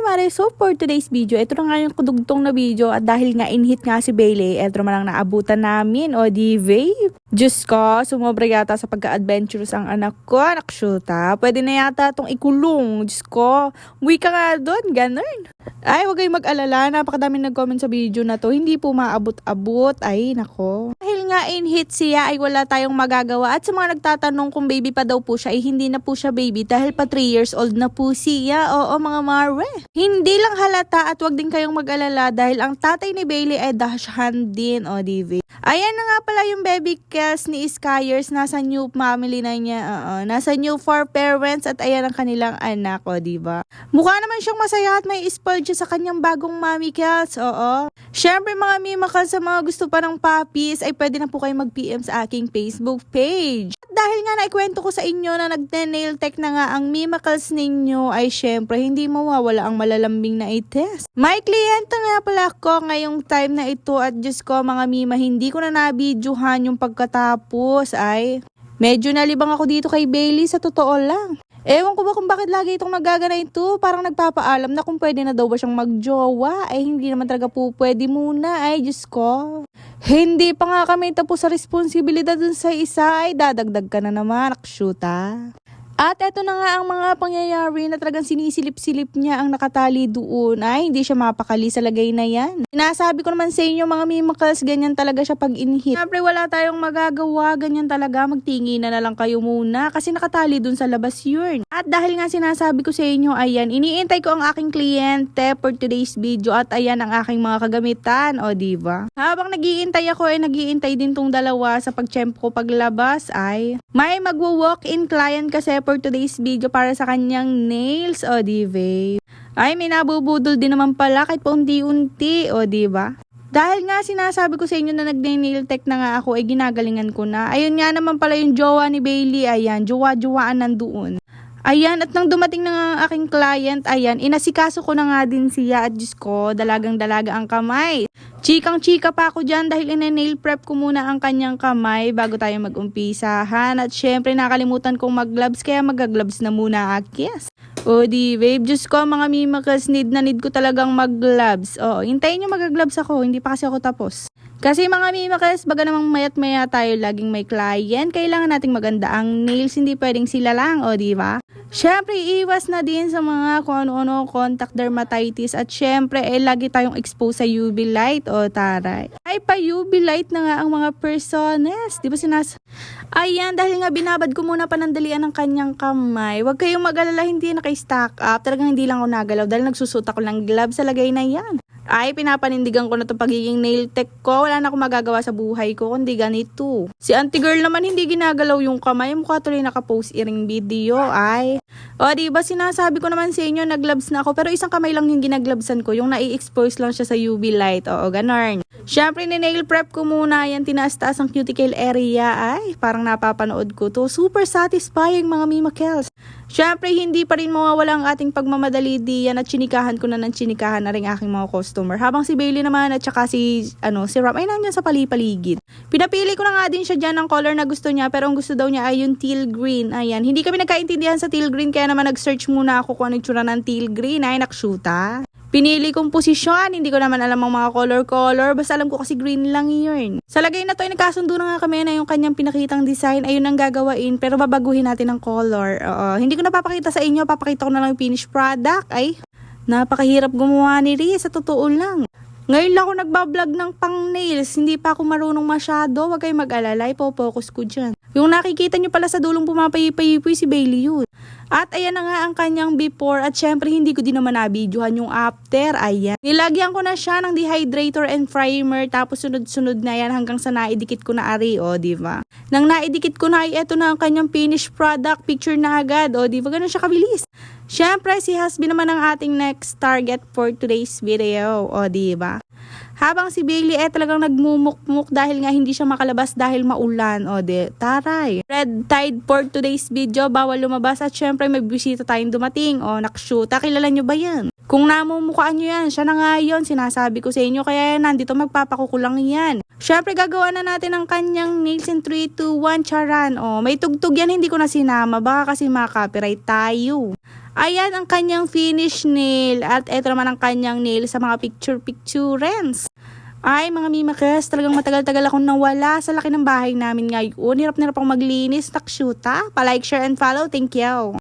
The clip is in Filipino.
Mare, so for today's video, ito na nga yung kudugtong na video at dahil nga in-hit nga si Bailey, ito naman ang naabutan namin, o di vape. Diyos ko, sumobra yata sa pagka-adventurous ang anak ko, anak shoota. Pwede na yata itong ikulong, Diyos ko. Uwi ka nga doon, ganun. Ay, huwag kayong mag-alala, napakadaming nag-comment sa video na to, hindi po maabot-abot, ay nako. Dahil nga in-hit siya ay wala tayong magagawa at sa mga nagtatanong kung baby pa daw po siya, ay hindi na po siya baby dahil pa 3 years old na po siya, oo mga mare. Hindi lang halata at wag din kayong mag-alala dahil ang tatay ni Bailey ay dashhan din, o divi. Ayan na nga pala yung baby cast ni Skyers, nasa new family na niya, nasa new for parents at ayan ang kanilang anak, o diba? Mukha naman siyang masaya at may spoiled siya sa kanyang bagong mommy cast, oo. Syempre mga mimakal, sa mga gusto pa ng puppies ay pwede na po kayo mag-PM sa aking Facebook page. At dahil nga naikwento ko sa inyo na nagne-nail tech na nga ang mimakals ninyo ay syempre hindi mawawala ang malalambing na i-test. May kliyente nga pala ako ngayong time na ito at Diyos ko mga mima, hindi ko na nabidyohan yung pagkatapos ay medyo nalibang ako dito kay Bailey sa totoo lang. Ewan ko ba kung bakit lagi itong nagaganito, parang nagpapaalam na kung pwede na daw ba siyang magjowa, ay hindi naman talaga po pwede muna, ay Diyos ko. Hindi pa nga kami tapos sa responsibilidad dun sa isa, ay dadagdag ka na naman, akshuta. At eto na nga ang mga pangyayari na talagang sinisilip-silip niya ang nakatali doon. Ay, hindi siya mapakali sa lagay na yan. Sinasabi ko naman sa inyo mga mimakals, ganyan talaga siya pag in-hit. Siyempre wala tayong magagawa, ganyan talaga, magtingin na lang kayo muna kasi nakatali doon sa labas yun. At dahil nga sinasabi ko sa inyo, ayan, iniintay ko ang aking kliyente for today's video at ayan ang aking mga kagamitan, o diba? Habang nagiintay ako ay nagiintay din tong dalawa sa pag-champ ko paglabas ay may magwo-walk-in client kasi for today's video para sa kanyang nails, o diba? Ay, may nabubudol din naman pala kahit pa unti-unti, o diba? Dahil nga sinasabi ko sa inyo na nagne-nail tech na nga ako ay ginagalingan ko na. Ayun nga naman pala yung jowa ni Bailey, ayan, jowa-jowaan nandoon. Ayan, at nang dumating na nga ang aking client, ayan, inasikaso ko na nga din siya at Diyos ko, dalagang-dalaga ang kamay. Chikang-chika pa ako dyan dahil ina-nail prep ko muna ang kanyang kamay bago tayo mag-umpisahan. At syempre nakalimutan kong mag-gloves kaya mag-gloves na muna akis. O di babe, Diyos ko mga mimakals, need ko talagang mag-gloves. O, hintayin nyo mag-gloves ako, hindi pa kasi ako tapos. Kasi mga mimakals, baga namang mayat-maya tayo laging may client, kailangan nating maganda ang nails, hindi pwedeng sila lang, o diba? Syempre, iwas na din sa mga kung ano-ano, contact dermatitis, at syempre, lagi tayong exposed sa UV light, o taray. Ay, pa UV light na nga ang mga personas, di ba Ayan, dahil nga binabad ko muna panandalian ng kanyang kamay, huwag kayong mag-alala, hindi naka-stack up, talagang hindi lang ako nagalaw dahil nagsusuot ako ng gloves sa lagay na yan. Ay, pinapanindigan ko na itong pagiging nail tech ko. Wala na akong magagawa sa buhay ko kundi ganito. Si auntie girl naman hindi ginagalaw yung kamay. Mukha tuloy nakapost iring video. Ay. O, diba sinasabi ko naman sa inyo, nagloves na ako. Pero isang kamay lang yung ginaglobsan ko. Yung nai-expose lang siya sa UV light. Oo, ganun. Siyempre, ni-nail prep ko muna. Yan, tinaas-taas ang cuticle area. Ay, parang napapanood ko to. Super satisfying mga mimakels. Siyempre, hindi pa rin mawawala ang ating pagmamadali diyan at chinikahan ko na ng chinikahan na rin aking mga customer. Habang si Bailey naman at saka si Ram ay nandyan sa palipaligid. Pinapili ko na nga din siya dyan ng color na gusto niya pero ang gusto daw niya ay yung teal green. Ayan, hindi kami nagkaintindihan sa teal green kaya naman nag-search muna ako kung ano yung tsura ng teal green. Ay, nakshuta. Pinili kong posisyon, hindi ko naman alam ang mga color, basta alam ko kasi green lang yun. Sa lagay na to ay nagkasundo na nga kami na yung kanyang pinakitang design, ayun ang gagawain, pero babaguhin natin ang color. Hindi ko na papakita sa inyo, papakita ko na lang yung finished product. Ay, napakahirap gumawa ni Riz, sa totoo lang. Ngayon lang ako nagbablog ng pang nails, hindi pa ako marunong masyado, wag kayong mag-alala, ipo-focus ko dyan. Yung nakikita nyo pala sa dulong pumapayipayipoy si Bailey yun. At ayan na nga ang kanyang before at syempre hindi ko din naman nabidyohan yung after. Ayan. Nilagyan ko na siya ng dehydrator and primer tapos sunod-sunod na yan hanggang sa naidikit ko na ari, o diba? Nang naidikit ko na ay eto na ang kanyang finished product, picture na agad, o diba? Ganun siya kabilis. Syempre si Hasbi naman ang ating next target for today's video, o diba? Habang si Bailey talagang nagmumukmuk dahil nga hindi siya makalabas dahil maulan. O taray. Red tide for today's video, bawal lumabas at syempre may bisita tayong dumating. O nakshuta, kilala nyo ba yan? Kung namumukhaan nyo yan, siya na nga yun, sinasabi ko sa inyo, kaya nandito magpapakukulang yan. Syempre gagawa na natin ang kanyang nails in 3, 2, 1, charan. O may tugtog yan, hindi ko na sinama, baka kasi makaka-copyright tayo. Ayan ang kanyang finish nail. At eto naman ang kanyang nail sa mga picture-picturens. Ay, mga mimakers, talagang matagal-tagal akong nawala sa laki ng bahay namin ngayon. Hirap na hirap akong maglinis, takshuta. Pa-like, share, and follow. Thank you.